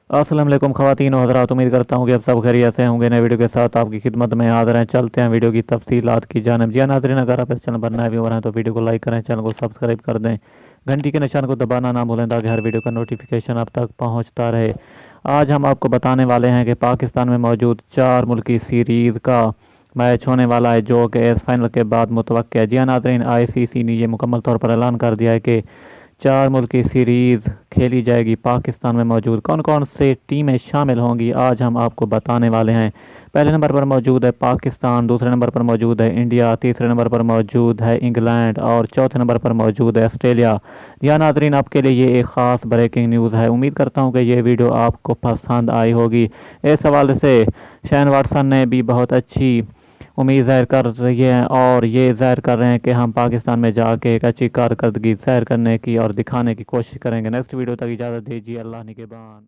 अस्सलाम वालेकुम ख़वातीन और हज़रात, उम्मीद करता हूँ कि आप सब खैरियत से होंगे। नए वीडियो के साथ आपकी खिदमत में हाज़िर हैं। चलते हैं वीडियो की तफसीलात की जानिब। जी हाँ नाज़रीन, अगर आप इस चैनल पर नए व्यूअर हैं तो वीडियो को लाइक करें, चैनल को सब्सक्राइब कर दें, घंटी के निशान को दबाना ना भूलें ताकि हर वीडियो का नोटिफिकेशन आप तक पहुँचता रहे। आज हम आपको बताने वाले हैं कि पाकिस्तान में मौजूद 4 मुल्की सीरीज़ का मैच होने वाला है जो कि इस फाइनल के बाद मुतवक्किल है। जी हाँ नाज़रीन, ICC ने ये मुकम्मल तौर पर ऐलान कर दिया है कि 4 मुल्की सीरीज़ खेली जाएगी। पाकिस्तान में मौजूद कौन कौन से टीमें शामिल होंगी आज हम आपको बताने वाले हैं। पहले नंबर पर मौजूद है पाकिस्तान, दूसरे नंबर पर मौजूद है इंडिया, तीसरे नंबर पर मौजूद है इंग्लैंड और चौथे नंबर पर मौजूद है ऑस्ट्रेलिया। या नाज़रीन, आपके लिए ये एक ख़ास ब्रेकिंग न्यूज़ है। उम्मीद करता हूँ कि ये वीडियो आपको पसंद आई होगी। इस हवाले से शेन वाटसन ने भी बहुत अच्छी उम्मीद ज़ाहिर कर रही है और ये ज़ाहिर कर रहे हैं कि हम पाकिस्तान में जाके एक अच्छी कारकर्दगी ज़ाहिर करने की और दिखाने की कोशिश करेंगे। नेक्स्ट वीडियो तक इजाज़त दीजिए। अल्लाह निगहबान।